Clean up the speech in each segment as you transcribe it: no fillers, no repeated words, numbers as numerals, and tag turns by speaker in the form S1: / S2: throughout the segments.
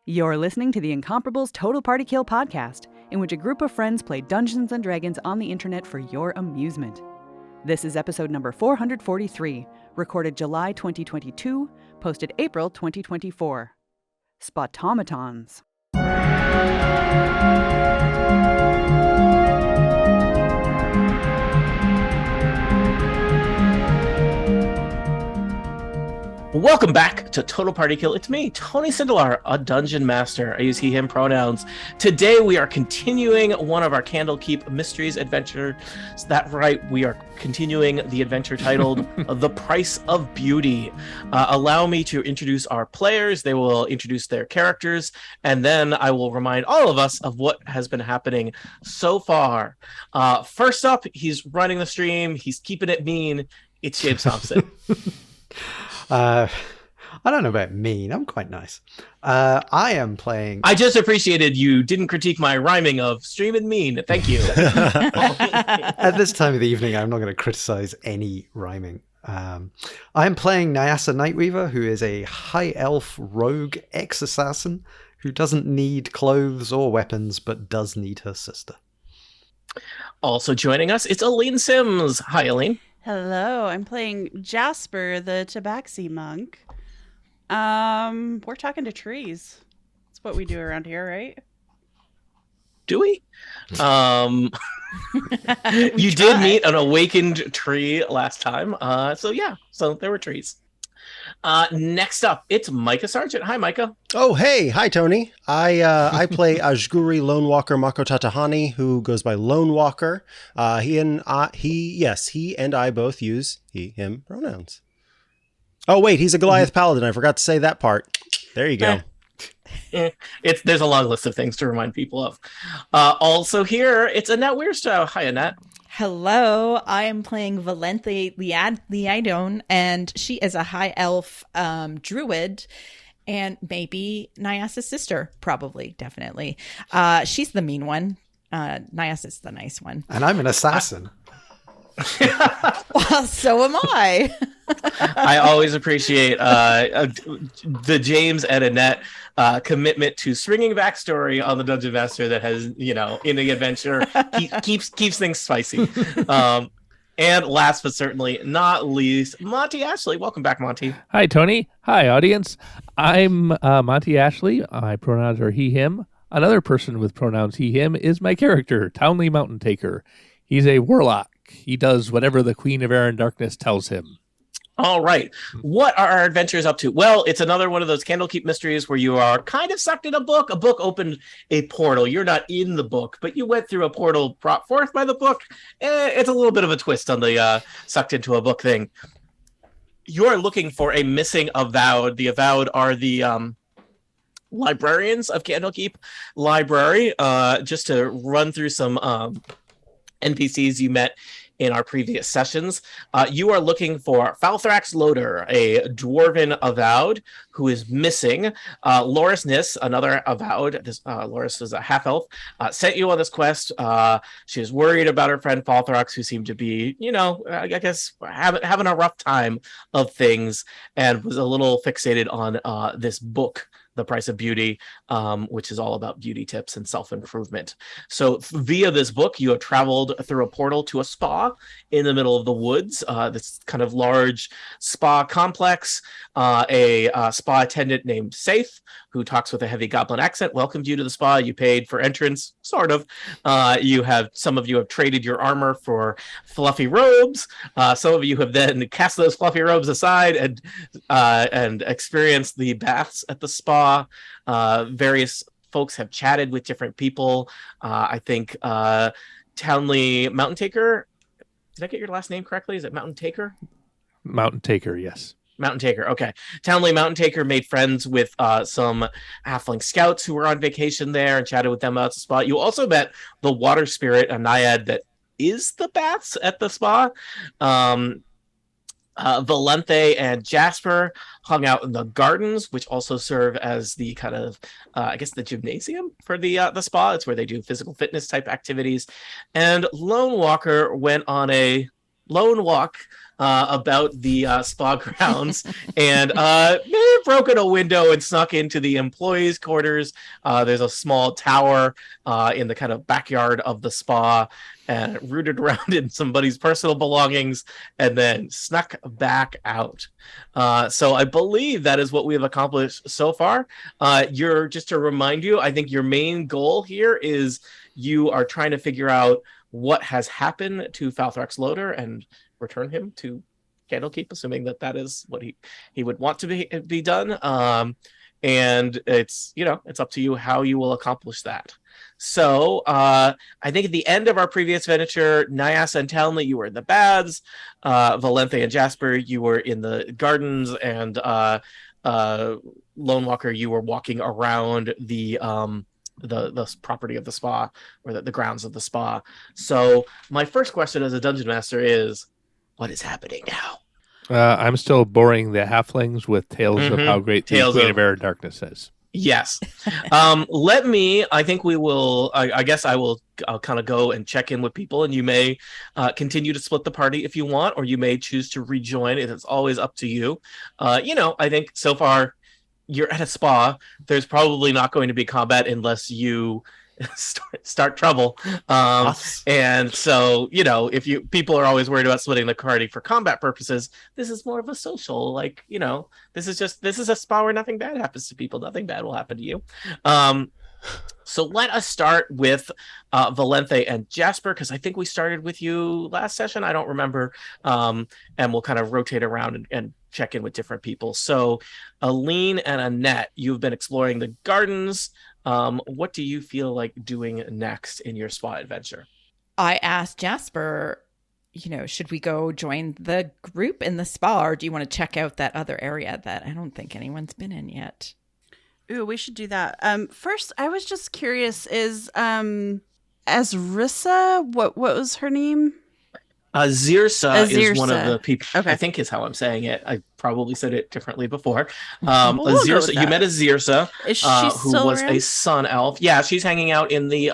S1: You're listening to the Incomparables Total Party Kill podcast, in which a group of friends play Dungeons & Dragons on the internet for your amusement. This is episode number 443, recorded July 2022, posted April 2024. Spataumatons.
S2: Welcome back to Total Party Kill. It's me, Tony Sindelar, a dungeon master. I use he, him pronouns. Today we are continuing one of our Candlekeep Mysteries adventures. That's right, we are continuing the adventure titled The Price of Beauty. Allow me to introduce our players. They will introduce their characters, and then I will remind all of us of what has been happening so far. First up, he's running the stream. He's keeping it mean. It's James Thompson.
S3: I don't know about mean. I'm quite nice. I am playing...
S2: I just appreciated you didn't critique my rhyming of stream and mean. Thank you.
S3: At this time of the evening, I'm not going to criticize any rhyming. I am playing Nyasa Nightweaver, who is a high elf rogue ex-assassin who doesn't need clothes or weapons, but does need her sister.
S2: Also joining us, it's Aline Sims. Hi, Aline.
S4: Hello, I'm playing Jasper, the Tabaxi monk. We're talking to trees. That's what we do around here, right?
S2: Do we? You did meet an awakened tree last time. So there were trees. Next up, it's Micah Sargent. Hi, Micah.
S5: Oh, hey. Hi, Tony. I play Ajguri Lone Walker Makotatahani, who goes by Lone Walker. He and I both use he, him pronouns. Oh, wait, he's a Goliath Paladin. I forgot to say that part. There you go.
S2: There's a long list of things to remind people of. Also here, it's Annette Weirstow. Hi, Annette.
S6: Hello, I am playing Valente Liadon, and she is a high elf druid, and maybe Nyasa's sister, probably, definitely. She's the mean one. Nyasa's the nice one.
S3: And I'm an assassin.
S6: Well, so am I.
S2: I always appreciate the James and Annette commitment to stringing backstory on the Dungeon Master that has, in the adventure, keeps things spicy. And last but certainly not least, Monty Ashley. Welcome back, Monty.
S7: Hi, Tony. Hi, audience. I'm Monty Ashley. My pronouns are he, him. Another person with pronouns he, him is my character, Townley Mountain Taker. He's a warlock. He does whatever the Queen of Air and Darkness tells him.
S2: All right. What are our adventures up to? Well, it's another one of those Candlekeep mysteries where you are kind of sucked in a book. A book opened a portal. You're not in the book, but you went through a portal brought forth by the book. It's a little bit of a twist on the sucked into a book thing. You're looking for a missing avowed. The avowed are the librarians of Candlekeep Library. Just to run through some NPCs you met in our previous sessions. You are looking for Falthrax Loader, a dwarven avowed who is missing. Loris Nis, another avowed. Loris is a half-elf, sent you on this quest. She is worried about her friend Falthrax, who seemed to be, I guess, having a rough time of things, and was a little fixated on this book, The Price of Beauty, which is all about beauty tips and self-improvement. So via this book, you have traveled through a portal to a spa in the middle of the woods, this kind of large spa complex. A spa attendant named Safe, who talks with a heavy goblin accent, welcomed you to the spa. You paid for entrance, sort of. Some of you have traded your armor for fluffy robes. Some of you have then cast those fluffy robes aside and experienced the baths at the spa. Various folks have chatted with different people. I think Townley Mountain Taker. Did I get your last name correctly? Is it Mountain Taker?
S7: Mountain Taker, yes.
S2: Mountain Taker, okay. Townley Mountain Taker made friends with some halfling scouts who were on vacation there and chatted with them about the spa. You also met the water spirit, a naiad that is the baths at the spa. Valente and Jasper hung out in the gardens, which also serve as the kind of, the gymnasium for the spa. It's where they do physical fitness type activities. And Lone Walker went on a lone walk about the spa grounds and may have broken a window and snuck into the employees' quarters. There's a small tower in the kind of backyard of the spa and rooted around in somebody's personal belongings and then snuck back out. So I believe that is what we have accomplished so far. Just to remind you, I think your main goal here is you are trying to figure out what has happened to Falthrax Loader and return him to Candlekeep, assuming that is what he would want to be done. And it's up to you how you will accomplish that. So I think at the end of our previous venture, Nyasa and Townley, you were in the baths. Valente and Jasper, you were in the gardens, and Lone Walker, you were walking around the property of the spa, or the grounds of the spa. So my first question as a dungeon master is, what is happening now?
S7: I'm still boring the halflings with tales of how great the Queen of Air and Darkness is.
S2: Yes. I think we will, I guess I'll kind of go and check in with people, and you may continue to split the party if you want, or you may choose to rejoin. It's always up to you. I think so far you're at a spa. There's probably not going to be combat unless you start trouble. And so, if people are always worried about splitting the party for combat purposes, this is more of a social, this is a spa where nothing bad happens to people. Nothing bad will happen to you. So let us start with Valente and Jasper, because I think we started with you last session. I don't remember. And we'll kind of rotate around and check in with different people. So Aline and Annette, you've been exploring the gardens. What do you feel like doing next in your spa adventure?
S6: I asked Jasper, should we go join the group in the spa, or do you want to check out that other area that I don't think anyone's been in yet?
S4: Ooh, we should do that. First, I was just curious, is Azrissa, what was her name?
S2: Zirsa is one of the people,
S4: okay.
S2: I think is how I'm saying it. I probably said it differently before.
S4: We'll
S2: Zirsa, you met a Zirsa,
S4: is she
S2: who was
S4: around?
S2: a sun elf. Yeah, she's hanging out in the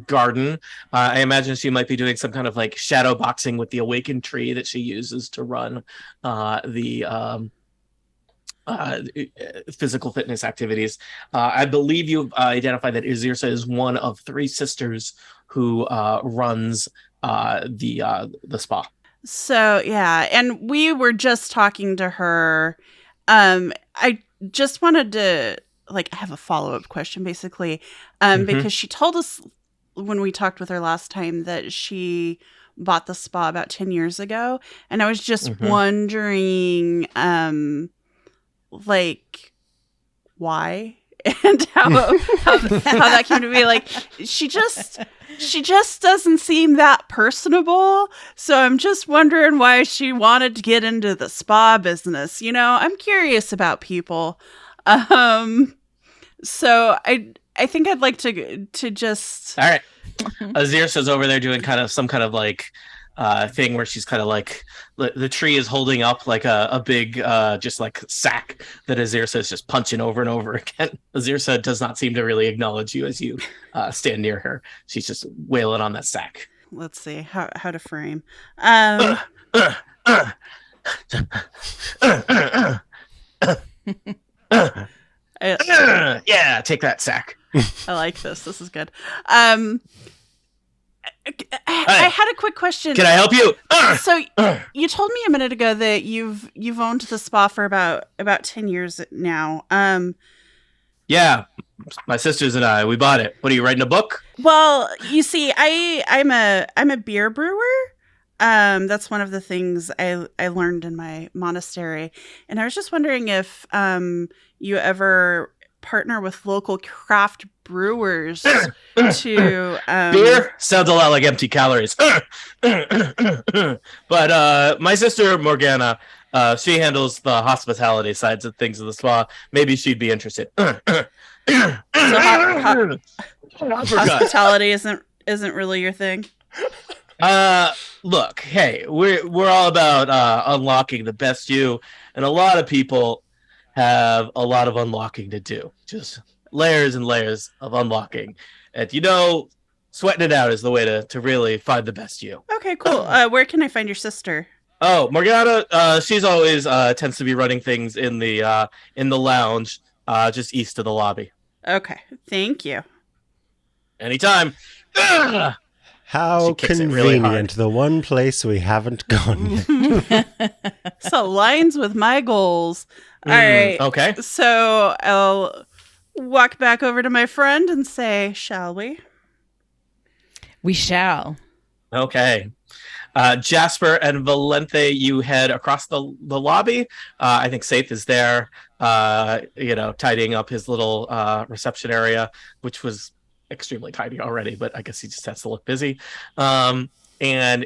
S2: garden. I imagine she might be doing some kind of like shadow boxing with the awakened tree that she uses to run the physical fitness activities. I believe you've identified that Azirsa is one of three sisters who runs the spa.
S4: So yeah, and we were just talking to her. I just wanted to I have a follow-up question basically, because she told us when we talked with her last time that she bought the spa about 10 years ago, and I was just wondering why and how that came to be. She just doesn't seem that personable, so I'm just wondering why she wanted to get into the spa business. I'm curious about people, so I think I'd like to just.
S2: All right. Azirsa's over there doing some kind of thing where she's kind of the tree is holding up a big just sack that Azirsa is just punching over and over again. Azirsa does not seem to really acknowledge you as you stand near her. She's just wailing on that sack.
S4: Let's see how to frame.
S2: Yeah, take that sack.
S4: I like this. This is good. I had a quick question.
S2: Can I help you?
S4: So you told me a minute ago that you've owned the spa for about 10 years now.
S2: Yeah, my sisters and I, we bought it. What, are you writing a book?
S4: Well, you see, I'm a beer brewer. That's one of the things I learned in my monastery, and I was just wondering if you ever partner with local craft brewers to
S2: beer sounds a lot like empty calories. But my sister Morgana, she handles the hospitality sides of things of the spa. Maybe she'd be interested.
S4: Hospitality isn't really your thing.
S2: Look, hey, we're all about unlocking the best you, and a lot of people have a lot of unlocking to do. Just layers and layers of unlocking. And Sweating it out is the way to really find the best you.
S4: Okay, cool. Where can I find your sister?
S2: Oh, Morgana, she's always tends to be running things in the lounge, just east of the lobby.
S4: Okay, thank you.
S2: Anytime. Ugh!
S5: How
S2: She kicks it really
S5: convenient. The one place we haven't gone yet.
S4: So aligns with my goals. All right.
S2: Okay.
S4: So I'll walk back over to my friend and say, "Shall we?"
S6: We shall.
S2: Okay. Jasper and Valente, you head across the lobby. I think Safe is there, tidying up his little reception area, which was extremely tidy already, but I guess he just has to look busy. And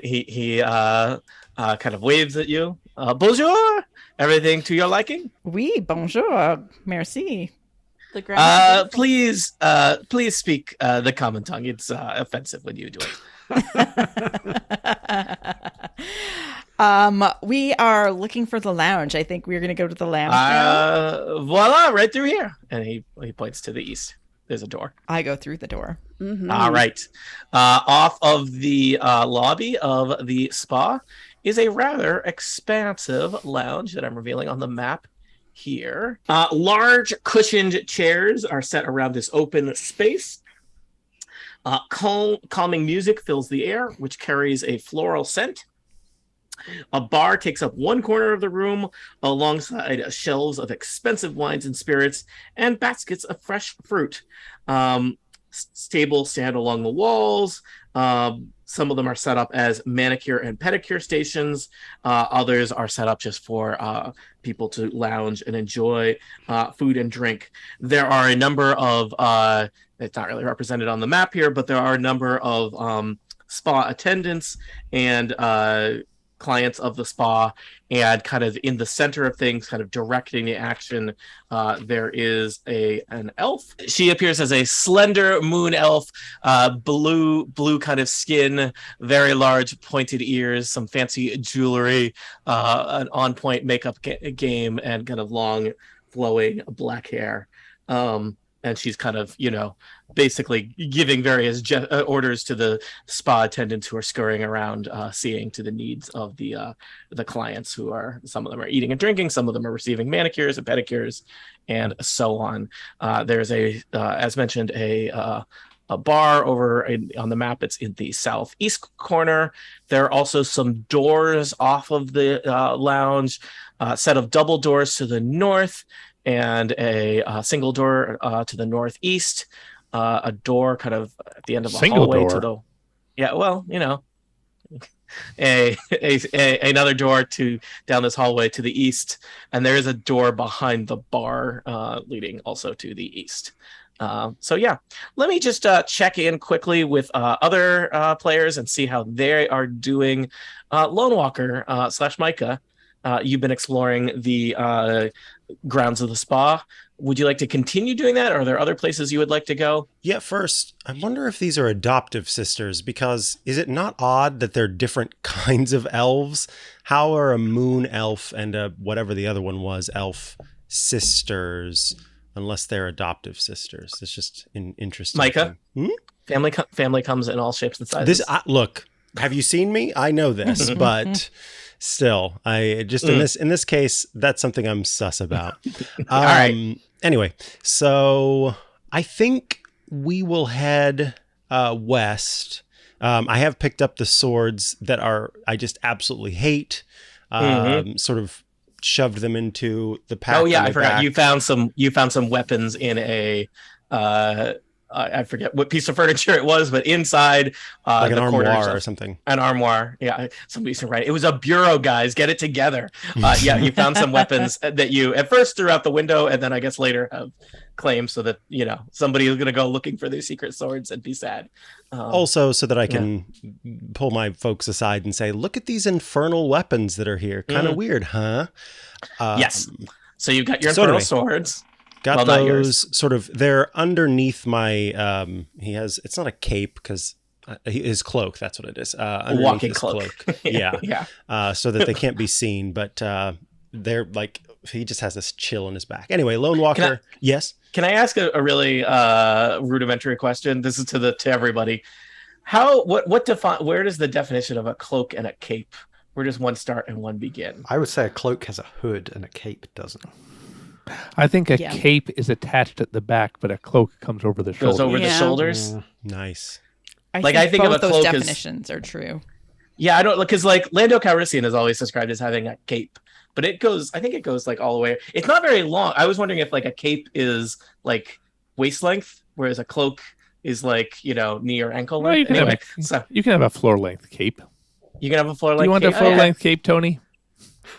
S2: he kind of waves at you. Bonjour! Everything to your liking?
S6: Oui, bonjour, merci.
S4: The ground.
S2: Please speak the common tongue. It's offensive when you do it.
S6: We are looking for the lounge. I think we're going to go to the lounge now.
S2: Voila, right through here. And he points to the east. There's a door.
S6: I go through the door.
S4: Mm-hmm.
S2: All right. Off of the lobby of the spa is a rather expansive lounge that I'm revealing on the map here. Large cushioned chairs are set around this open space. Calming music fills the air, which carries a floral scent. A bar takes up one corner of the room alongside shelves of expensive wines and spirits and baskets of fresh fruit. Tables stand along the walls. Some of them are set up as manicure and pedicure stations. Others are set up just for people to lounge and enjoy food and drink. There are a number of, it's not really represented on the map here, but there are a number of spa attendants and clients of the spa, and kind of in the center of things, kind of directing the action, there is an elf. She appears as a slender moon elf, blue kind of skin, very large pointed ears, some fancy jewelry, an on-point makeup game, and kind of long flowing black hair. And she's kind of, basically giving various orders to the spa attendants who are scurrying around, seeing to the needs of the clients, who are, some of them are eating and drinking, some of them are receiving manicures and pedicures, and so on. There's as mentioned, a bar over on the map. It's in the southeast corner. There are also some doors off of the lounge, a set of double doors to the north, and a single door to the northeast, a door kind of at the end of a
S7: Single
S2: hallway
S7: door.
S2: Another door to down this hallway to the east, and there is a door behind the bar leading also to the east. Let me just check in quickly with other players and see how they are doing. Lone Walker / Micah, you've been exploring the grounds of the spa. Would you like to continue doing that, or are there other places you would like to go?
S5: Yeah, first, I wonder if these are adoptive sisters, because is it not odd that they're different kinds of elves? How are a moon elf and whatever the other one was, elf sisters, unless they're adoptive sisters? It's just an interesting
S2: Micah?
S5: thing.
S2: Family comes in all shapes and sizes.
S5: Look, have you seen me? I know this, but still, I just in this case, that's something I'm sus about.
S2: All right.
S5: Anyway, so I think we will head west. I have picked up the swords that I just absolutely hate. Sort of shoved them into the pack.
S2: Oh yeah, I forgot.
S5: back.
S2: You found some weapons in a I forget what piece of furniture it was, but inside
S5: like an
S2: the
S5: armoire or something.
S2: An armoire. Yeah, somebody's right. It was a bureau, guys. Get it together. Yeah, you found some weapons that you at first threw out the window, and then I guess later have claimed, so that somebody is going to go looking for their secret swords and be sad.
S5: Also, so that I can pull my folks aside and say, "Look at these infernal weapons that are here. Kind of weird, huh?"
S2: Yes. So you've got your infernal swords.
S5: Got those sort of, they're underneath my, it's not a cape because his cloak, that's what it is. Underneath
S2: Walking
S5: his
S2: cloak.
S5: Yeah. So that they can't be seen, but they're like, he just has this chill in his back. Anyway, Lone Walker, yes?
S2: Can I ask a really rudimentary question? This is to everybody. Where does the definition of a cloak and a cape? Where does one start and one begin?
S3: I would say a cloak has a hood and a cape doesn't.
S7: I think a
S6: Yeah.
S7: cape is attached at the back, but a cloak comes over the
S2: Goes
S7: shoulder.
S2: over the
S4: Yeah.
S2: shoulders.
S3: Yeah.
S5: Nice.
S2: I think of
S6: both
S2: a
S6: those
S2: cloak as-
S6: definitions are true.
S2: Yeah, I don't because like Lando Calrissian is always described as having a cape, but I think it goes like all the way. It's not very long. I was wondering if like a cape is like waist length, whereas a cloak is like knee or ankle
S7: Well,
S2: length.
S7: you can
S2: Anyway,
S7: have
S2: so
S7: You can have a floor length cape.
S2: you can have a floor
S7: Do
S2: length.
S7: you want
S2: cape?
S7: a floor length cape, Tony?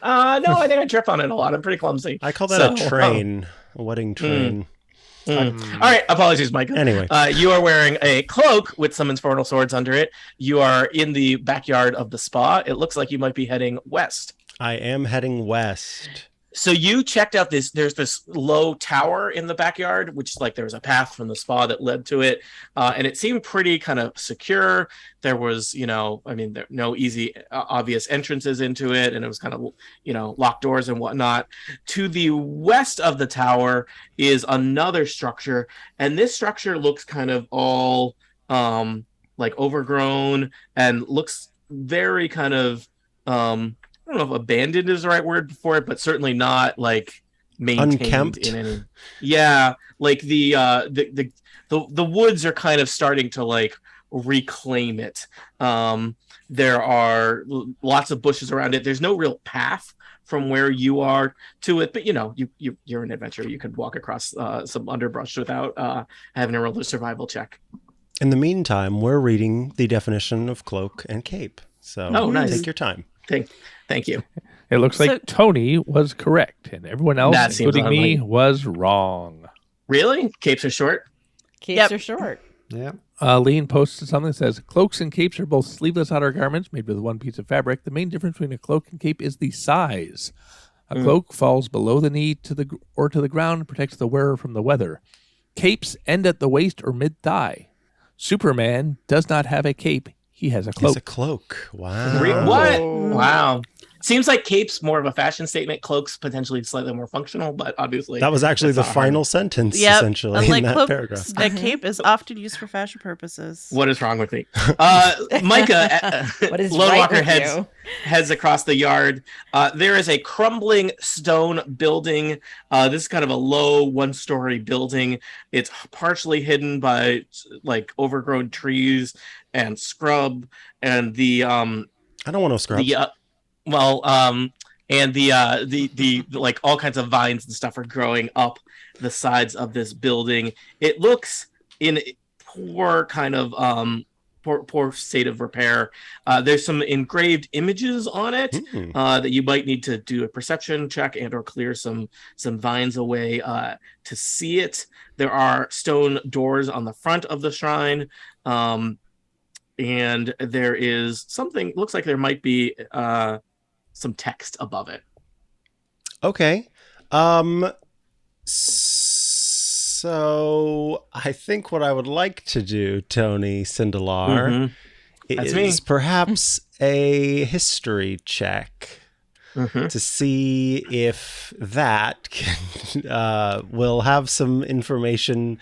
S2: No, I think I trip on it a lot. I'm pretty clumsy.
S5: I call that
S2: So,
S5: a train, a wedding train.
S2: All right, apologies, Mike.
S5: Anyway.
S2: You are wearing a cloak with some infernal swords under it. You are in the backyard of the spa. It looks like you might be heading west.
S5: I am heading west.
S2: So you checked out there's this low tower in the backyard, which like there was a path from the spa that led to it. And it seemed pretty kind of secure. There was, there no easy, obvious entrances into it. And it was kind of, locked doors and whatnot. To the west of the tower is another structure. And this structure looks kind of all like overgrown and looks very kind of, I don't know if abandoned is the right word for it, but certainly not like maintained
S5: Unkempt?
S2: in any. Yeah, like the woods are kind of starting to like reclaim it. There are lots of bushes around it. There's no real path from where you are to it, but you're an adventurer. You could walk across some underbrush without having to roll a survival check.
S5: In the meantime, we're reading the definition of cloak and cape. So
S2: nice.
S5: take your time.
S2: Thank you.
S7: It looks
S4: So-
S7: like Tony was correct, and everyone else,
S2: That seems
S7: including me,
S2: unlikely.
S7: was wrong.
S2: Really? Capes are short?
S6: Capes
S4: Yep.
S6: are short.
S3: Yeah.
S7: Lean posted something that says, cloaks and capes are both sleeveless outer garments made with one piece of fabric. The main difference between a cloak and cape is the size. A cloak falls below the knee to the ground and protects the wearer from the weather. Capes end at the waist or mid-thigh. Superman does not have a cape. He has a cloak.
S5: It's a cloak. Wow.
S2: What? Wow. Seems like cape's more of a fashion statement. Cloak's potentially slightly more functional, but obviously
S5: That was actually the
S2: that's not hard.
S5: final sentence,
S4: Yep.
S5: essentially,
S4: Like
S5: in that
S4: cloak,
S5: paragraph.
S4: a cape is often used for fashion purposes.
S2: What is wrong with me? Micah,
S6: What is
S2: Lone
S6: right
S2: Walker
S6: with
S2: heads
S6: you?
S2: heads across the yard. There is a crumbling stone building. This is kind of a low one-story building. It's partially hidden by like overgrown trees and scrub, and the
S5: I don't want no scrubs.
S2: and the like all kinds of vines and stuff are growing up the sides of this building. It looks in poor kind of poor state of repair. There's some engraved images on it that you might need to do a perception check and or clear some vines away to see it. There are stone doors on the front of the shrine. And there is something, looks like there might be some text above it.
S5: Okay. So I think what I would like to do, Tony Sindelar,
S2: That's
S5: is
S2: me.
S5: perhaps a history check
S2: Mhm.
S5: to see if that can, will have some information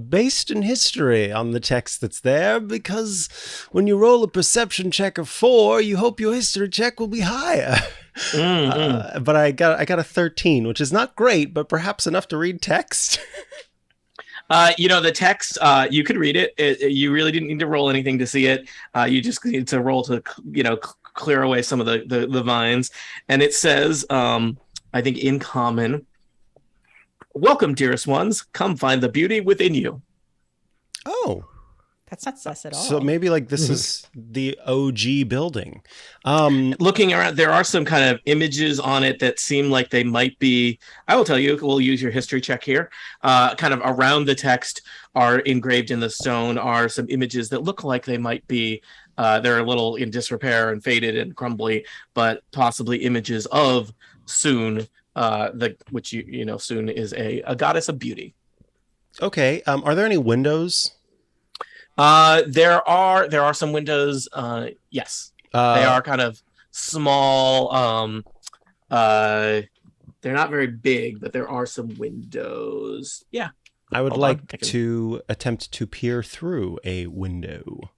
S5: based in history on the text that's there, because when you roll a perception check of 4, you hope your history check will be higher. But I got a 13, which is not great, but perhaps enough to read text.
S2: The text, you could read it. You really didn't need to roll anything to see it. You just need to roll to, clear away some of the vines. And it says, I think in common, "Welcome, dearest ones. Come find the beauty within you."
S5: Oh.
S6: That's not sus at all.
S5: So maybe like this is the OG building.
S2: Looking around, there are some kind of images on it that seem like they might be, I will tell you, we'll use your history check here. Kind of around the text are engraved in the stone are some images that look like they might be, they're a little in disrepair and faded and crumbly, but possibly images of Soon, which Soon is a goddess of beauty.
S5: Okay. Are there any windows?
S2: There are some windows. Yes, they are kind of small. They're not very big, but there are some windows. Yeah.
S5: I would
S2: Hold on,
S5: like
S2: I can-
S5: to attempt to peer through a window.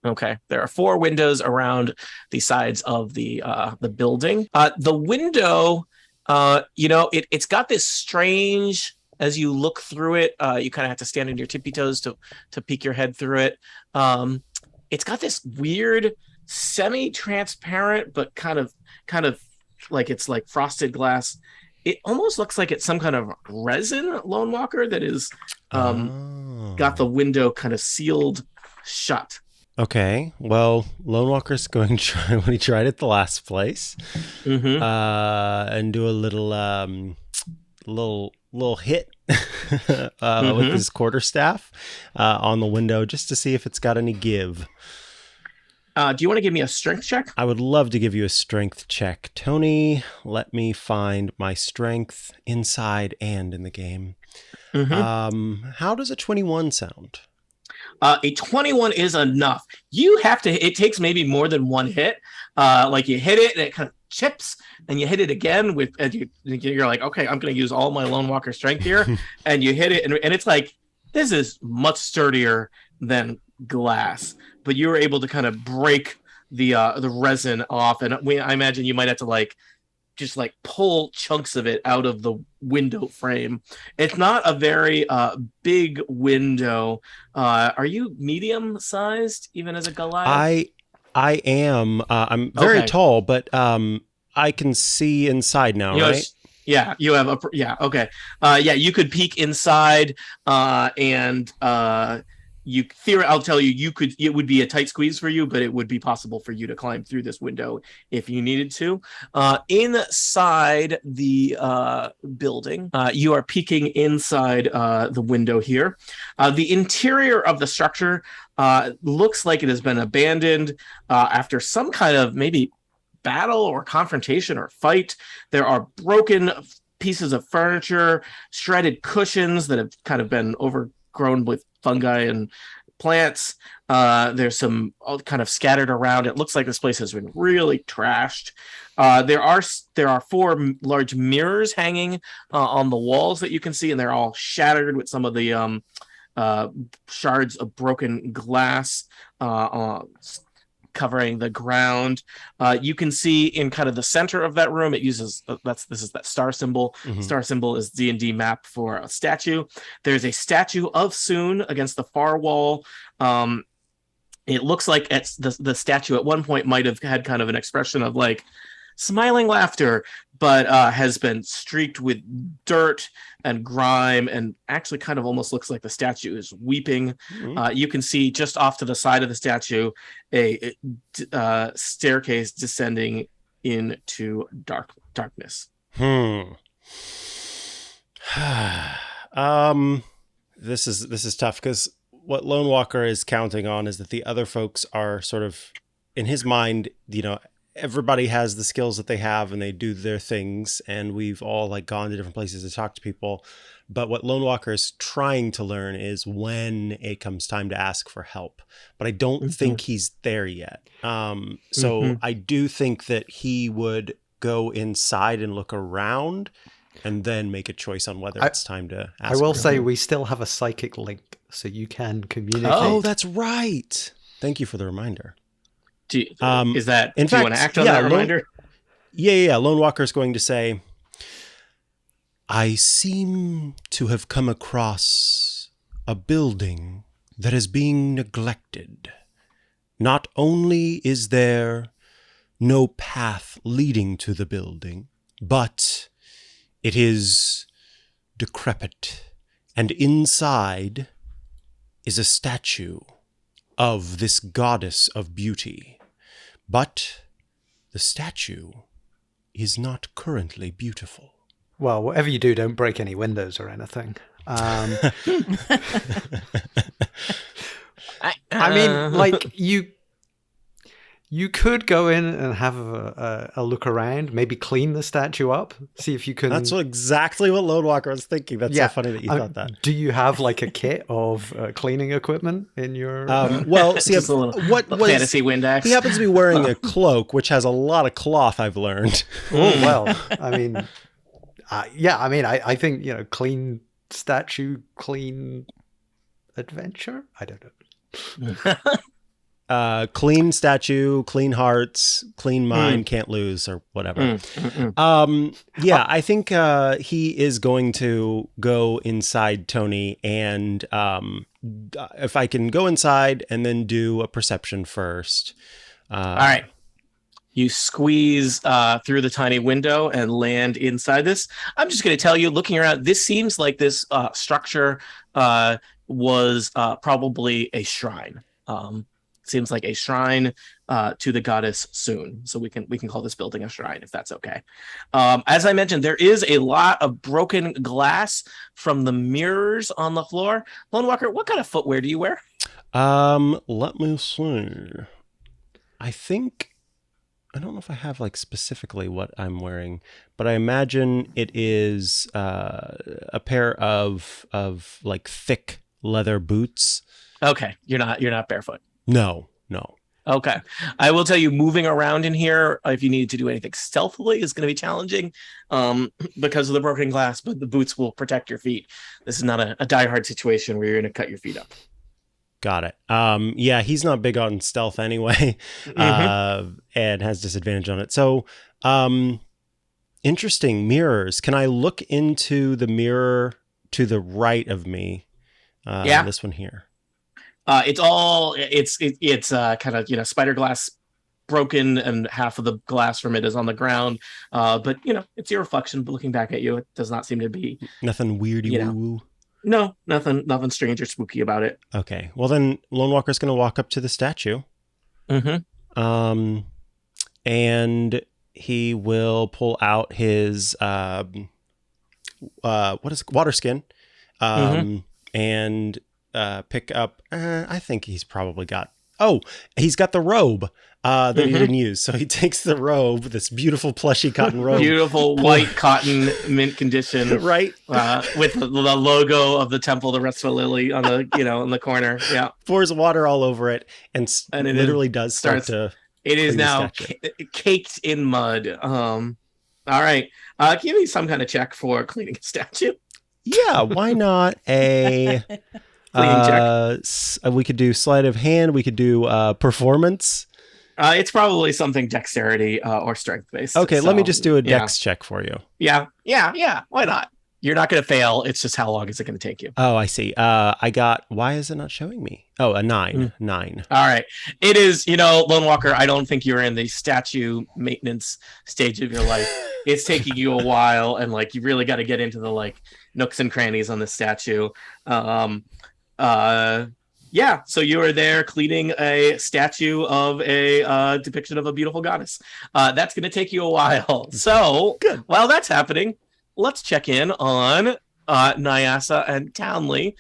S2: Okay, there are 4 windows around the sides of the building. The window, it's got this strange. As you look through it, you kind of have to stand on your tippy toes to peek your head through it. It's got this weird, semi-transparent, but kind of like it's like frosted glass. It almost looks like it's some kind of resin Lone Walker that is got the window kind of sealed shut.
S5: Okay, well, Lone Walker's going to try when he tried it the last place, and do a little hit with his quarterstaff on the window just to see if it's got any give.
S2: Do you want to give me a strength check?
S5: I would love to give you a strength check, Tony. Let me find my strength inside and in the game. How does a 21 sound?
S2: A 21 is enough. It takes maybe more than one hit. Like you hit it and it kind of chips, and you hit it again you're like, okay, I'm going to use all my Lone Walker strength here. And you hit it, and it's like, this is much sturdier than glass, but you were able to kind of break the resin off. And I imagine you might have to just pull chunks of it out of the window frame. It's not a very big window. Are you medium sized even as a Goliath?
S5: I am. I'm very tall, but I can see inside now, right?
S2: Yeah, you have okay. You could peek inside, and I'll tell you, it would be a tight squeeze for you, but it would be possible for you to climb through this window if you needed to. Inside the building, you are peeking inside the window here. The interior of the structure looks like it has been abandoned after some kind of maybe battle or confrontation or fight. There are broken pieces of furniture, shredded cushions that have kind of been overgrown with fungi and plants. There's some kind of scattered around. It looks like this place has been really trashed. There are 4 large mirrors hanging on the walls that you can see, and they're all shattered with some of the shards of broken glass covering the ground. You can see in kind of the center of that room, it uses this is that star symbol. Star symbol is D&D map for a statue. There's a statue of Soon against the far wall. It looks like the statue at one point might have had kind of an expression of smiling laughter, but has been streaked with dirt and grime, and actually kind of almost looks like the statue is weeping. You can see just off to the side of the statue a staircase descending into darkness.
S5: This is tough because what Lone Walker is counting on is that the other folks are sort of, in his mind, everybody has the skills that they have and they do their things, and we've all gone to different places to talk to people. But what Lone Walker is trying to learn is when it comes time to ask for help. But I don't think he's there yet. So I do think that he would go inside and look around and then make a choice on whether it's time to ask.
S3: I will say we still have a psychic link, so you can communicate.
S5: Oh, that's right. Thank you for the reminder.
S2: Do you want to act on that reminder?
S5: Yeah. Lone Walker is going to say, I seem to have come across a building that is being neglected. Not only is there no path leading to the building, but it is decrepit, and inside is a statue of this goddess of beauty. But the statue is not currently beautiful.
S3: Well, whatever you do, don't break any windows or anything. I mean, you could go in and have a look around, maybe clean the statue up, see if you can.
S5: That's exactly what Lone Walker was thinking. That's so funny that you thought that.
S3: Do you have a kit of cleaning equipment in your?
S5: Well, see, what was
S2: fantasy Windex?
S5: He happens to be wearing a cloak, which has a lot of cloth. I've learned.
S3: Oh well, I mean, I think clean statue, clean adventure. I don't know.
S5: clean statue, clean hearts, clean mind, can't lose, or whatever. Yeah, I think he is going to go inside Tony, and if I can go inside and then do a perception first.
S2: All right. You squeeze through the tiny window and land inside this. I'm just going to tell you, looking around, this seems like this structure was probably a shrine. Seems like a shrine to the goddess Soon. So we can call this building a shrine if that's okay. As I mentioned, there is a lot of broken glass from the mirrors on the floor. Lone Walker, what kind of footwear do you wear?
S5: Let me see. I don't know if I have like specifically what I'm wearing, but I imagine it is a pair of like thick leather boots.
S2: Okay, you're not barefoot.
S5: No.
S2: Okay. I will tell you, moving around in here, if you need to do anything stealthily, is going to be challenging because of the broken glass, but the boots will protect your feet. This is not a diehard situation where you're going to cut your feet up.
S5: Got it. Yeah, he's not big on stealth anyway, and has disadvantage on it. So, interesting. Mirrors. Can I look into the mirror to the right of me?
S2: Yeah.
S5: This one here.
S2: It's kind of, spider glass broken, and half of the glass from it is on the ground. But it's your reflection, but looking back at you, it does not seem to be
S5: nothing weirdy woo.
S2: No, nothing strange or spooky about it.
S5: Okay. Well, then Lone Walker's going to walk up to the statue. And he will pull out his water skin, and pick up. I think he's probably got. Oh, he's got the robe that he didn't use. So he takes the robe, this beautiful plushy cotton robe,
S2: beautiful white cotton, mint condition,
S5: right,
S2: with the logo of the Temple, the Restful Lily on the in the corner. Yeah,
S5: pours water all over it, and it literally does start to.
S2: It is now caked in mud. All right, give me some kind of check for cleaning a statue.
S5: Yeah, why not a cleaning check? We could do sleight of hand. We could do performance.
S2: It's probably something dexterity or strength based.
S5: Okay, let me just do a dex check for you.
S2: Yeah. Why not? You're not going to fail. It's just how long is it going to take you?
S5: Oh, I see. I got. Why is it not showing me? Oh, a 9. 9.
S2: All right. It is. Lone Walker, I don't think you're in the statue maintenance stage of your life. It's taking you a while, and you really got to get into the nooks and crannies on this statue. Yeah, so you are there cleaning a statue of a depiction of a beautiful goddess. That's going to take you a while. So while that's happening, let's check in on Nyasa and Townley.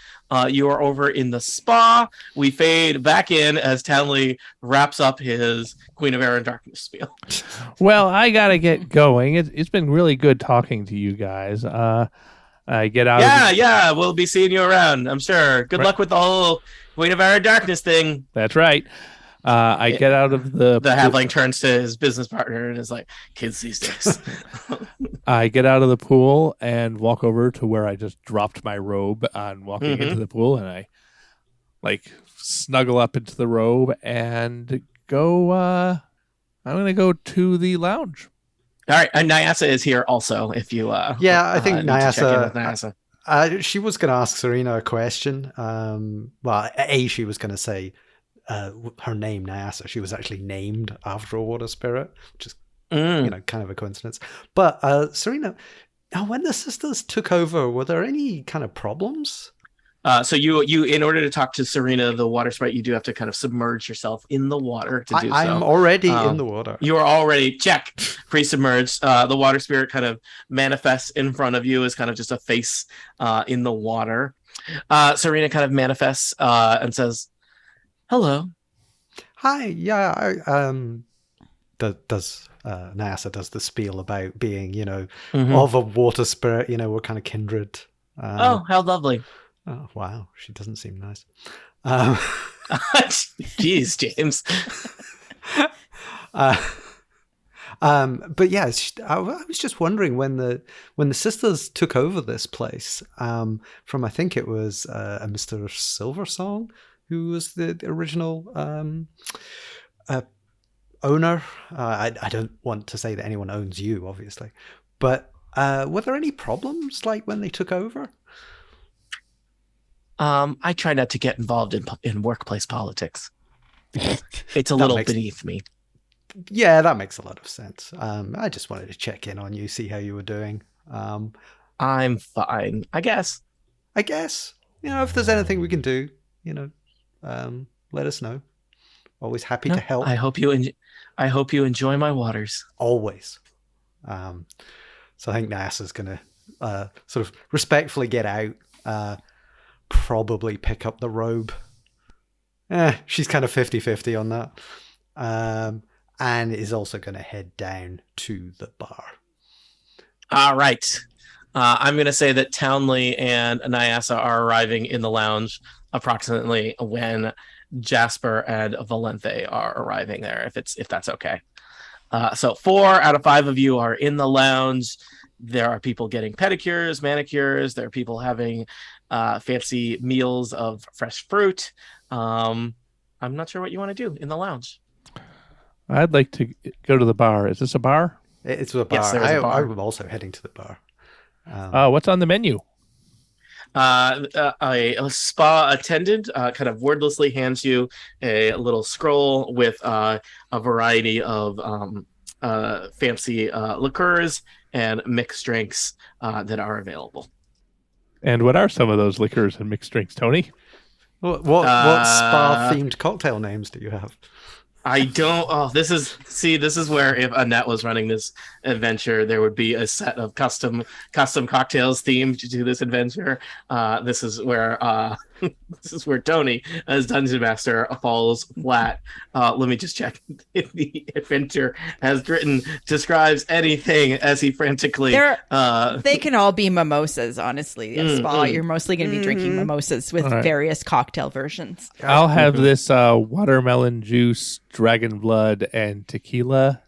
S2: You are over in the spa. We fade back in as Townley wraps up his Queen of Air and Darkness spiel.
S7: Well, I got to get going. It's been really good talking to you guys. I get out.
S2: Yeah, we'll be seeing you around, I'm sure. Good luck with the whole Queen of Air and Darkness thing.
S7: That's right. I get out of the
S2: halfling turns to his business partner and is like, kids these days.
S7: I get out of the pool and walk over to where I just dropped my robe on walking into the pool, and I snuggle up into the robe and go. I'm gonna go to the lounge.
S2: All right, and Nyasa is here also. If you,
S3: I think Nyasa. She was going to ask Serena a question. She was going to say her name, Nyasa. She was actually named after a water spirit, which is kind of a coincidence. But Serena, when the sisters took over, were there any kind of problems?
S2: So you, in order to talk to Serena, the water sprite, you do have to kind of submerge yourself in the water to do so.
S3: I'm already in the water.
S2: You are already pre-submerged. The water spirit kind of manifests in front of you as kind of just a face in the water. Serena kind of manifests and says, "Hello."
S3: Hi. Yeah. Nyasa does the spiel about being, of a water spirit. We're kind of kindred.
S2: Oh, how lovely.
S3: Oh, wow. She doesn't seem nice.
S2: Jeez, James.
S3: But yeah, I was just wondering when the sisters took over this place from, I think it was a Mr. Silversong who was the original owner. I don't want to say that anyone owns you, obviously, but were there any problems like when they took over?
S2: I try not to get involved in workplace politics. It's a
S3: That
S2: little
S3: makes-
S2: beneath me.
S3: Yeah, that makes a lot of sense. I just wanted to check in on you, see how you were doing.
S2: I'm fine, I guess.
S3: I guess, if there's anything we can do, let us know. Always happy to help.
S2: I hope you enjoy my waters.
S3: Always. So I think Nyasa's going to sort of respectfully get out, probably pick up the robe. She's kind of 50-50 on that. And is also going to head down to the bar.
S2: All right. I'm going to say that Townley and Nyasa are arriving in the lounge approximately when Jasper and Valente are arriving there, if that's okay. So 4 out of 5 of you are in the lounge. There are people getting pedicures, manicures. There are people having fancy meals of fresh fruit. I'm not sure what you want to do in the lounge.
S7: I'd like to go to the bar. Is this a bar?
S3: It's a bar.
S2: Yes, there is a bar.
S3: I'm also heading to the bar.
S7: What's on the menu?
S2: A spa attendant kind of wordlessly hands you a little scroll with a variety of fancy liqueurs and mixed drinks that are available.
S7: And what are some of those liquors and mixed drinks, Tony?
S3: What spa-themed cocktail names do you have?
S2: I don't. Oh, this is where if Annette was running this adventure, there would be a set of custom cocktails themed to this adventure. This is where Tony, as dungeon master, falls flat. Let me just check if the adventure describes anything as he frantically.
S6: They can all be mimosas. Honestly, at spa, you're mostly going to be drinking mimosas with various cocktail versions.
S7: I'll have this watermelon juice, dragon blood, and tequila.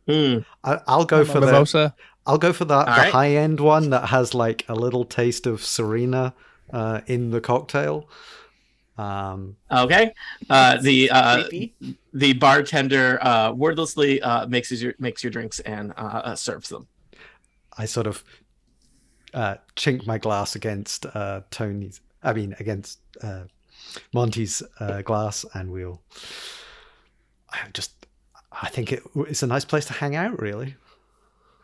S3: I'll go for
S7: mimosa.
S3: I'll go for that.
S2: All
S3: the
S2: right.
S3: high-end one that has like a little taste of Serena in the cocktail.
S2: Okay. The bartender wordlessly makes your drinks and serves them.
S3: I sort of chink my glass against against Monty's glass, and I think it's a nice place to hang out, really.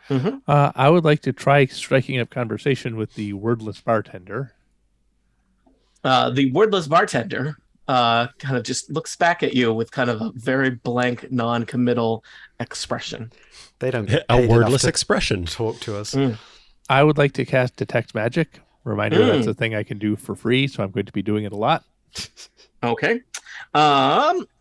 S7: I would like to try striking up conversation with the wordless bartender.
S2: The wordless bartender kind of just looks back at you with kind of a very blank, non-committal expression.
S3: They don't get
S5: A
S3: paid
S5: wordless
S3: enough to
S5: expression.
S3: talk to us.
S7: I would like to cast Detect Magic. Reminder, that's a thing I can do for free, so I'm going to be doing it a lot.
S2: Okay.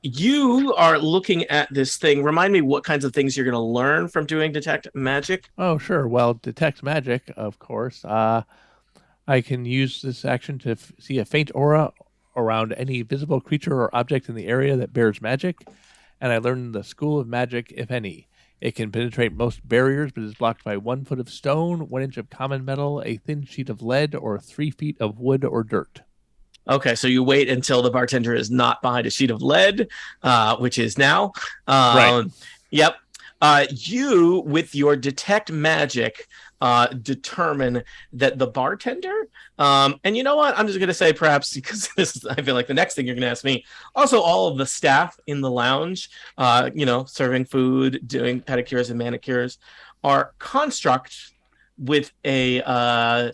S2: You are looking at this thing. Remind me what kinds of things you're going to learn from doing Detect Magic.
S7: Oh, sure. Well, Detect Magic, of course. I can use this action to see a faint aura around any visible creature or object in the area that bears magic, and I learn the School of Magic, if any. It can penetrate most barriers, but is blocked by 1 foot of stone, 1 inch of common metal, a thin sheet of lead, or 3 feet of wood or dirt.
S2: Okay, so you wait until the bartender is not behind a sheet of lead, which is now.
S7: Right.
S2: Yep. You, with your Detect Magic, determine that the bartender, and you know what? I'm just going to say perhaps because I feel like the next thing you're going to ask me, also all of the staff in the lounge, serving food, doing pedicures and manicures, are construct with a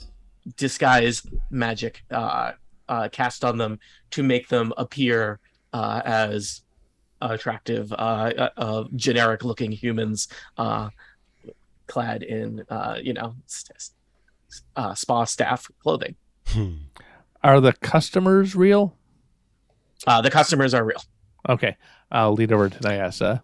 S2: disguise magic cast on them to make them appear as attractive, generic-looking humans clad in, spa staff clothing.
S7: Are the customers real?
S2: The customers are real.
S7: Okay, I'll lead over to Nyasa.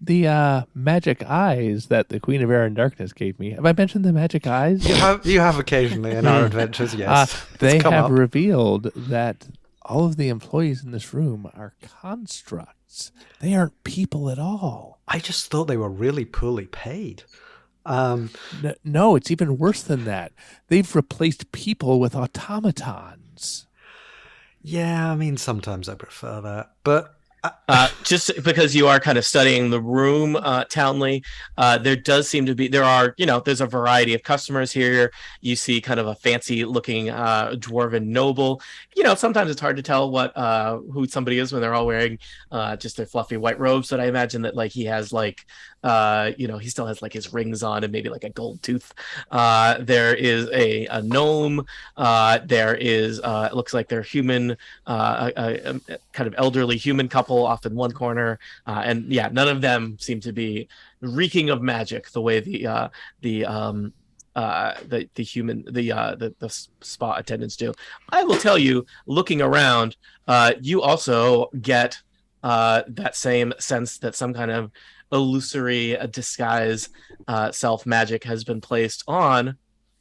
S7: The magic eyes that the Queen of Air and Darkness gave me. Have I mentioned the magic eyes?
S3: You have occasionally in our adventures, yes.
S7: They
S3: It's come
S7: have
S3: up.
S7: revealed that all of the employees in this room are constructs. They aren't people at all.
S3: I just thought they were really poorly paid.
S7: No, it's even worse than that. They've replaced people with automatons.
S3: Yeah, I mean, sometimes I prefer that, but
S2: Just because you are kind of studying the room, Townley, there does seem to be, there's a variety of customers here. You see kind of a fancy looking dwarven noble. Sometimes it's hard to tell who somebody is when they're all wearing just their fluffy white robes. But I imagine that like he has like, he still has like his rings on and maybe like a gold tooth. There is a gnome. There is, it looks like they're human, a kind of elderly human couple off in one corner, and yeah, none of them seem to be reeking of magic the way the spa attendants do. I will tell you, looking around, you also get that same sense that some kind of illusory disguise self magic has been placed on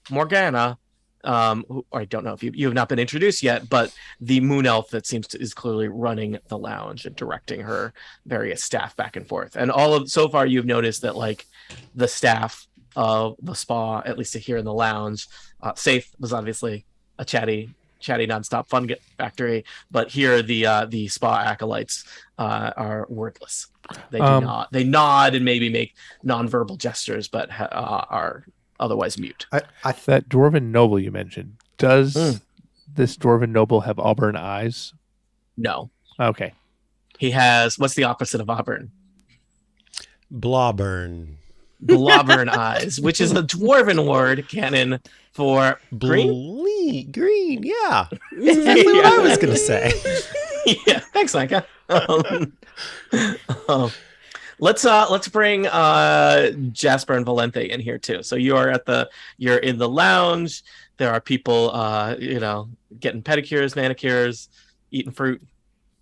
S2: Morgana. Who, I don't know if you have not been introduced yet, but the moon elf that is clearly running the lounge and directing her various staff back and forth. And so far you've noticed that like the staff of the spa, at least here in the lounge, Safe was obviously a chatty nonstop fun factory, but here the spa acolytes are wordless. They do not. They nod and maybe make nonverbal gestures, but are otherwise mute.
S7: That dwarven noble you mentioned, does this dwarven noble have auburn eyes?
S2: No.
S7: Okay.
S2: He has, what's the opposite of auburn?
S5: Blobbern.
S2: Blobbern eyes, which is a dwarven word canon for green.
S5: Green, yeah. That's exactly what I was going to say.
S2: Yeah, thanks, Micah. Let's bring Jasper and Valente in here too. So you're in the lounge. There are people, getting pedicures, manicures, eating fruit.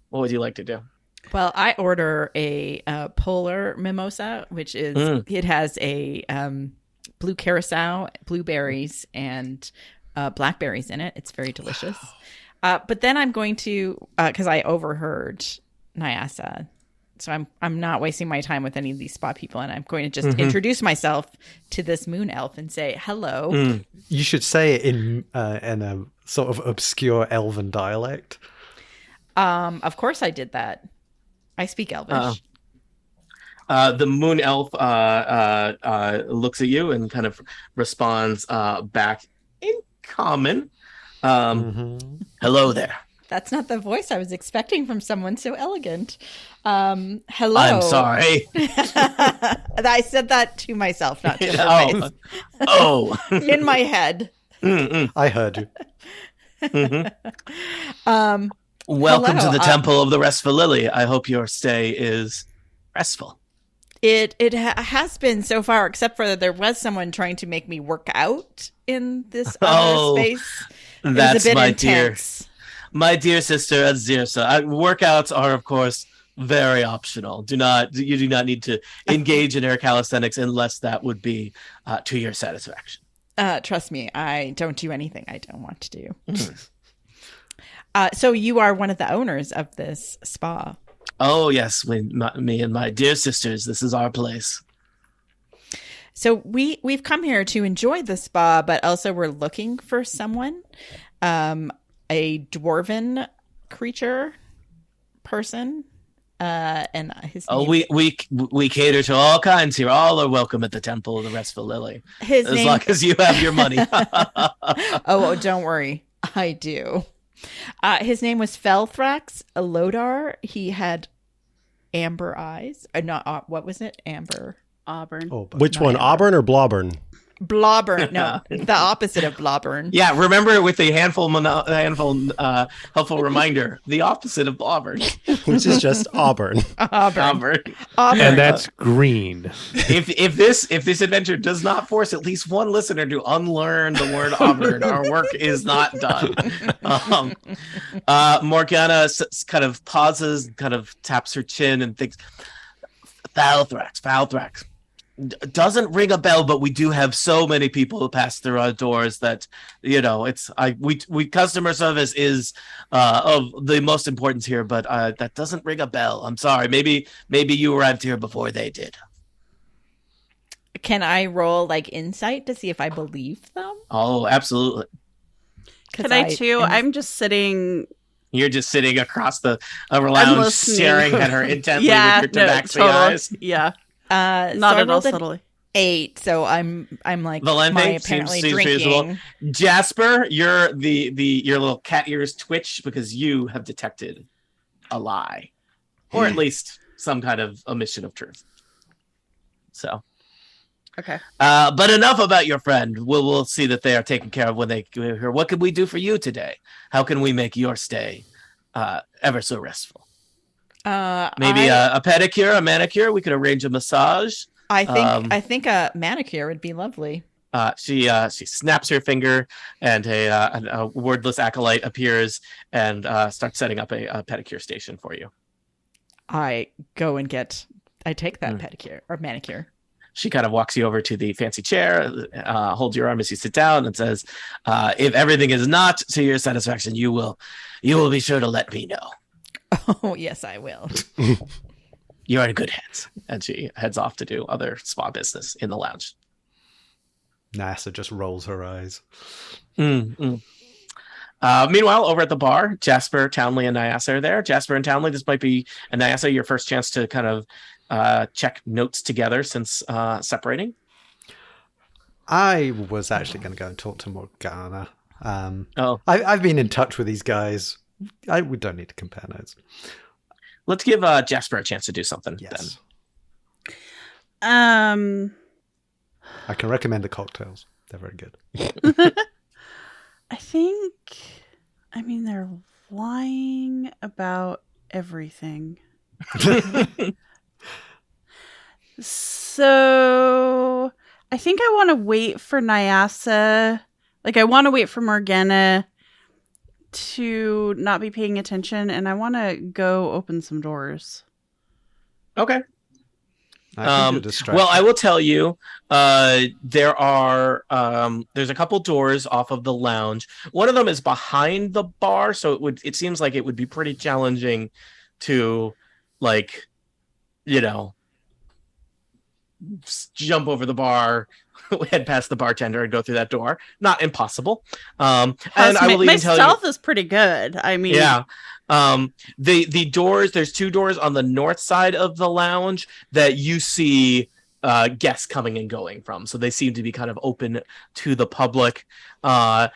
S2: What would you like to do?
S6: Well, I order a polar mimosa, which is it has a blue curacao, blueberries, and blackberries in it. It's very delicious. But then I'm going to, because I overheard Nyasa. So I'm not wasting my time with any of these spa people, and I'm going to just introduce myself to this moon elf and say hello.
S3: You should say it in a sort of obscure elven dialect.
S6: Of course I did that. I speak Elvish.
S2: The moon elf looks at you and kind of responds back in common. Hello there.
S6: That's not the voice I was expecting from someone so elegant. Hello.
S2: I'm sorry.
S6: I said that to myself, not to her face.
S2: Oh.
S6: In my head.
S3: I heard you.
S2: Welcome to the Temple of the Restful Lily. I hope your stay is restful.
S6: It has been so far, except for that there was someone trying to make me work out in this other space. It was a bit intense.
S2: My dear sister Azirsa, workouts are, of course, very optional. You do not need to engage in air calisthenics unless that would be to your satisfaction.
S6: Trust me, I don't do anything I don't want to do. So you are one of the owners of this spa.
S2: Oh, yes. Me and my dear sisters, this is our place.
S6: So we've come here to enjoy the spa, but also we're looking for someone, a dwarven creature person. And his name...
S2: we cater to all kinds here. All are welcome at the Temple of the Restful Lily. Long as you have your money.
S6: Oh, don't worry. I do. His name was Felthrax Lodar. He had amber eyes. What was it? Amber.
S4: Auburn.
S5: Oh, which one? Amber. Auburn or Blobbern?
S6: Blobbern. No, the opposite of Blobbern.
S2: Yeah, remember with the helpful reminder, the opposite of Blobbern.
S5: Which is just Auburn.
S6: Auburn.
S7: And that's green.
S2: If this adventure does not force at least one listener to unlearn the word Auburn, our work is not done. Morgana kind of pauses, kind of taps her chin and thinks, Falthrax. Doesn't ring a bell, but we do have so many people who pass through our doors that we customer service is of the most importance here, but that doesn't ring a bell. I'm sorry. Maybe you arrived here before they did.
S6: Can I roll like insight to see if I believe them?
S2: Oh, absolutely.
S4: Can I too? I'm just sitting
S2: You're just sitting across the lounge,
S4: listening.
S2: staring at her intently
S4: Yeah,
S2: with your
S4: no,
S2: tabaxi
S4: totally.
S2: eyes.
S4: Yeah,
S6: So
S4: not
S6: I
S4: at all
S6: rolled an
S4: subtly.
S6: 8, so I'm like
S2: Valente
S6: my
S2: seems
S6: apparently
S2: feasible.
S6: drinking.
S2: Jasper, your little cat ears twitch because you have detected a lie, or at least some kind of omission of truth. So,
S4: Okay.
S2: but enough about your friend. We'll see that they are taken care of when they get here. What can we do for you today? How can we make your stay ever so restful? Maybe a pedicure, a manicure. We could arrange a massage.
S6: I think a manicure would be lovely.
S2: She snaps her finger, and a wordless acolyte appears and starts setting up a pedicure station for you.
S6: I take that pedicure or manicure.
S2: She kind of walks you over to the fancy chair, holds your arm as you sit down, and says, "If everything is not to your satisfaction, you will be sure to let me know."
S6: Oh yes, I will.
S2: You're in good hands. And she heads off to do other spa business in the lounge.
S3: Nyassa just rolls her eyes.
S2: Meanwhile, over at the bar, Jasper, Townley, and Nyassa are there. Jasper and Townley, this might be, and Nyassa, your first chance to kind of check notes together since separating.
S3: I was actually going to go and talk to Morgana. I've been in touch with these guys. We don't need to compare notes.
S2: Let's give Jasper a chance to do something.
S3: Yes.
S4: Then.
S3: I can recommend the cocktails. They're very good.
S4: I think, they're lying about everything. So I think I want to wait for Nyassa. Like, I want to wait for Morgana to not be paying attention, and I want to go open some doors.
S2: Okay.
S3: Well,
S2: I will tell you, there's a couple doors off of the lounge. One of them is behind the bar, so it seems like it would be pretty challenging to, like, jump over the bar, head past the bartender, and go through that door. Not impossible. And I will even tell you,
S4: my stealth is pretty good.
S2: Yeah. The doors, there's 2 doors on the north side of the lounge that you see guests coming and going from. So they seem to be kind of open to the public. We'll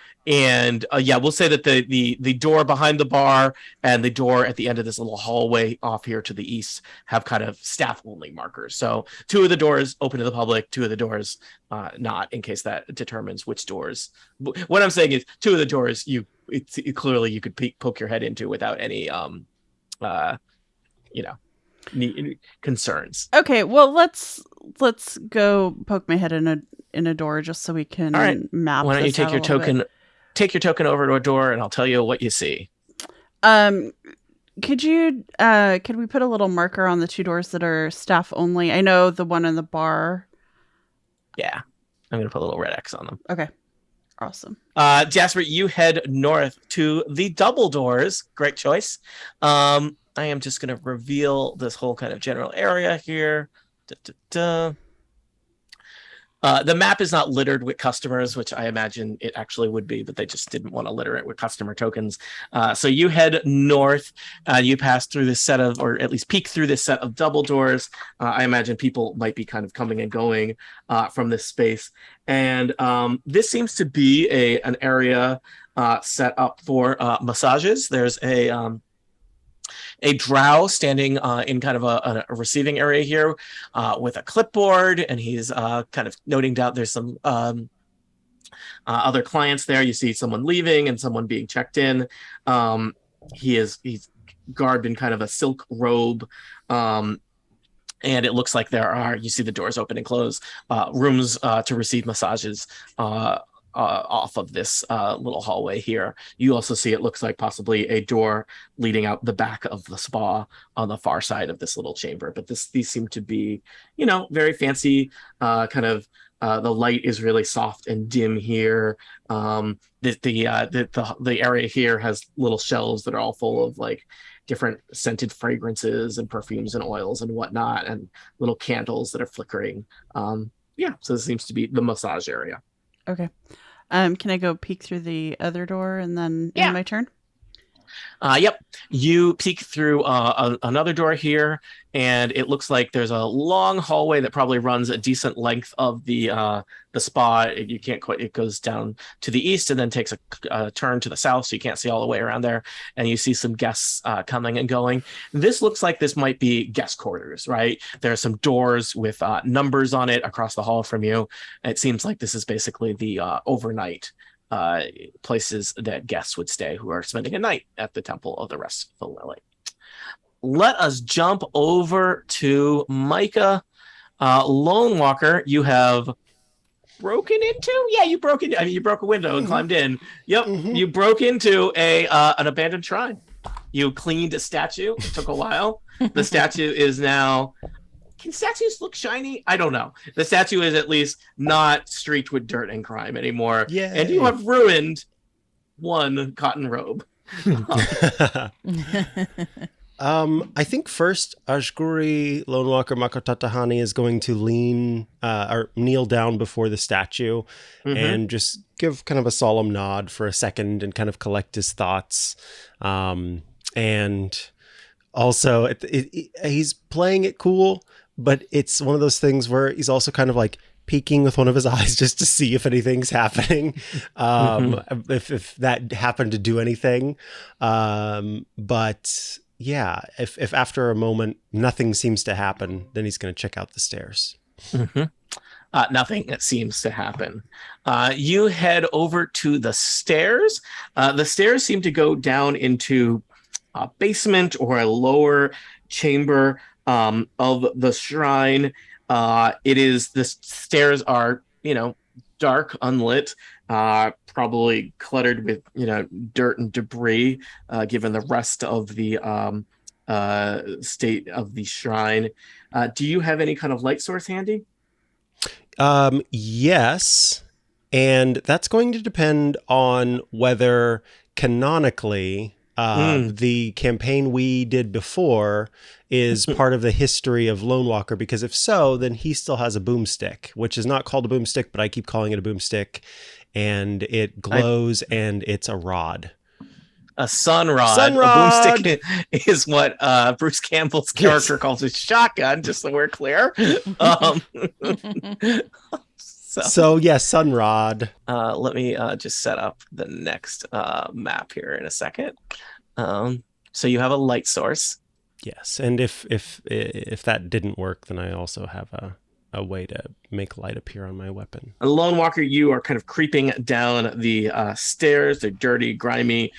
S2: say that the door behind the bar and the door at the end of this little hallway off here to the east have kind of staff only markers. So 2 of the doors open to the public, 2 of the doors not, in case that determines which doors. What I'm saying is 2 of the doors clearly you could poke your head into without any concerns.
S4: Okay, well let's go poke my head in a door just so we can map.
S2: Why don't you
S4: this
S2: take
S4: out
S2: your
S4: a little
S2: token?
S4: bit.
S2: Take your token over to a door, and I'll tell you what you see.
S4: Could we put a little marker on the 2 doors that are staff only? I know the one in the bar.
S2: Yeah, I'm gonna put a little red X on them.
S4: Okay, awesome.
S2: Jasper, you head north to the double doors. Great choice. I am just gonna reveal this whole kind of general area here. The map is not littered with customers, which I imagine it actually would be, but they just didn't want to litter it with customer tokens. So you head north, you pass through this set of, or at least peek through this set of double doors. I imagine people might be kind of coming and going from this space. And this seems to be an area set up for massages. There's a drow standing in kind of a receiving area here with a clipboard, and he's kind of noting down there's some other clients there. You see someone leaving and someone being checked in. He's garbed in kind of a silk robe, and it looks like you see the doors open and close, rooms to receive massages off of this little hallway here. You also see it looks like possibly a door leading out the back of the spa on the far side of this little chamber. But these seem to be, very fancy, kind of. The light is really soft and dim here. The area here has little shelves that are all full of like different scented fragrances and perfumes and oils and whatnot, and little candles that are flickering. So this seems to be the massage area.
S4: Okay. Can I go peek through the other door and then end my turn?
S2: Yep. You peek through another door here, and it looks like there's a long hallway that probably runs a decent length of the spa. You can't quite. It goes down to the east and then takes a turn to the south, so you can't see all the way around there. And you see some guests coming and going. This looks like this might be guest quarters, right? There are some doors with numbers on it across the hall from you. It seems like this is basically the overnight places that guests would stay who are spending a night at the Temple of the Rest of the Lily. Let us jump over to Micah. Lone Walker, you have broken into? Yeah, you broke in. I mean, you broke a window and climbed in. Yep, you broke into an abandoned shrine. You cleaned a statue. It took a while. The statue is now... Can statues look shiny? I don't know. The statue is at least not streaked with dirt and crime anymore.
S5: Yay.
S2: And you have ruined one cotton robe.
S5: I think first Ashguri Lone Walker Makotatahani is going to lean or kneel down before the statue and just give kind of a solemn nod for a second and kind of collect his thoughts. And also he's playing it cool, but it's one of those things where he's also kind of like peeking with one of his eyes just to see if anything's happening, if that happened to do anything. But yeah, if after a moment nothing seems to happen, then he's going to check out the stairs.
S2: Nothing seems to happen. You head over to the stairs. The stairs seem to go down into a basement or a lower chamber of the shrine. The stairs are, dark, unlit, probably cluttered with, dirt and debris, given the rest of the state of the shrine. Do you have any kind of light source handy?
S5: Yes. And that's going to depend on whether canonically the campaign we did before is part of the history of Lone Walker, because if so, then he still has a boomstick, which is not called a boomstick, but I keep calling it a boomstick, and it glows and it's a rod.
S2: A sun rod.
S5: Sunrod!
S2: A boomstick is what Bruce Campbell's character calls his shotgun, just so we're clear.
S5: So yes, sunrod.
S2: Let me just set up the next map here in a second. So you have a light source.
S5: Yes, and if that didn't work, then I also have a way to make light appear on my weapon.
S2: Lone Walker, you are kind of creeping down the stairs. They're dirty, grimy,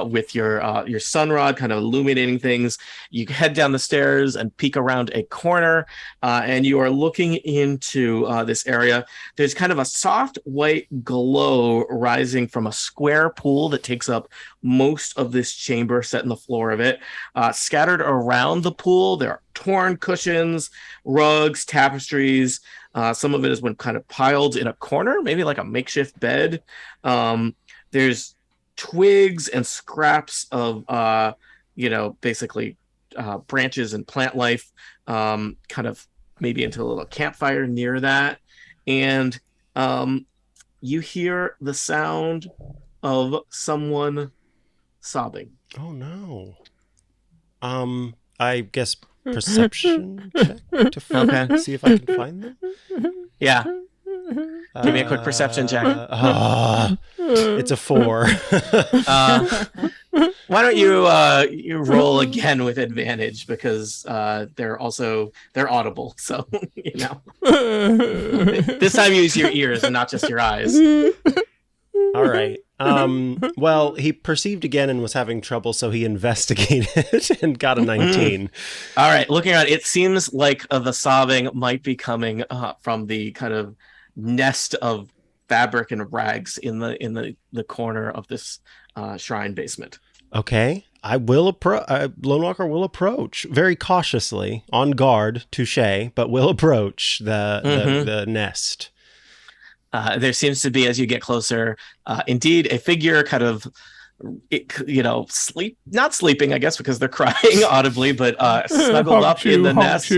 S2: with your sun rod kind of illuminating things. You head down the stairs and peek around a corner, and you are looking into this area. There's kind of a soft white glow rising from a square pool that takes up most of this chamber, set in the floor of it. Scattered around the pool, there are torn cushions, rugs, tapestries. Some of it has been kind of piled in a corner, maybe like a makeshift bed. There's twigs and scraps of, basically branches and plant life, kind of maybe into a little campfire near that. And you hear the sound of someone sobbing.
S5: Oh no. I guess perception check to see if I can find them.
S2: Yeah. Give me a quick perception check.
S5: It's a 4.
S2: Why don't you roll again with advantage, because they're audible. So this time use your ears and not just your eyes.
S5: All right. Well, he perceived again and was having trouble, so he investigated and got a 19.
S2: All right. Looking around, it seems like the sobbing might be coming from the kind of nest of fabric and rags in the corner of this shrine basement.
S5: Okay. I will Lone Walker will approach very cautiously, on guard, touche, but will approach the nest.
S2: There seems to be, as you get closer, indeed a figure kind of, not sleeping, I guess, because they're crying audibly, but snuggled up in the nest.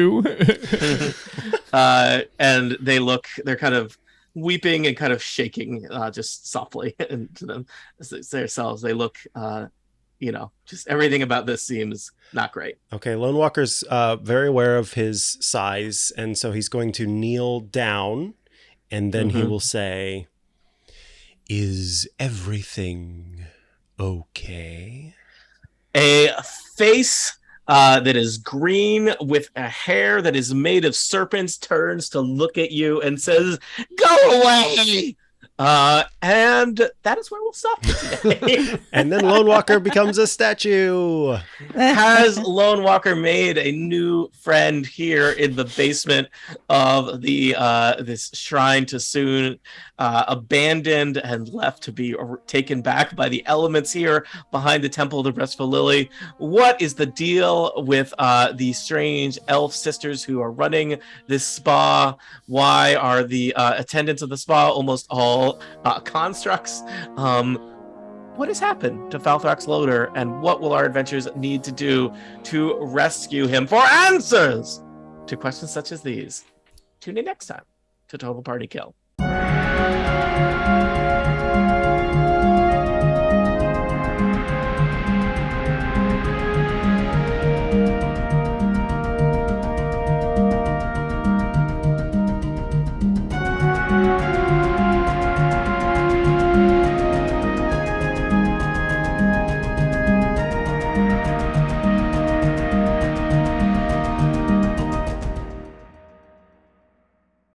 S2: And they're kind of weeping and kind of shaking just softly into themselves. They look just everything about this seems not great.
S5: Okay, Lone Walker's very aware of his size, and so he's going to kneel down, and then he will say, "Is everything okay?"
S2: A face that is green with a hair that is made of serpents turns to look at you and says, "Go away!" And that is where we'll stop for today.
S5: And then Lone Walker becomes a statue.
S2: Has Lone Walker made a new friend here in the basement of the this shrine to Soon, abandoned and left to be taken back by the elements here behind the Temple of the Restful Lily? What is the deal with the strange elf sisters who are running this spa? Why are the attendants of the spa almost all constructs? What has happened to Falthrax Loader, and what will our adventurers need to do to rescue him? For answers to questions such as these, tune in next time to Total Party Kill.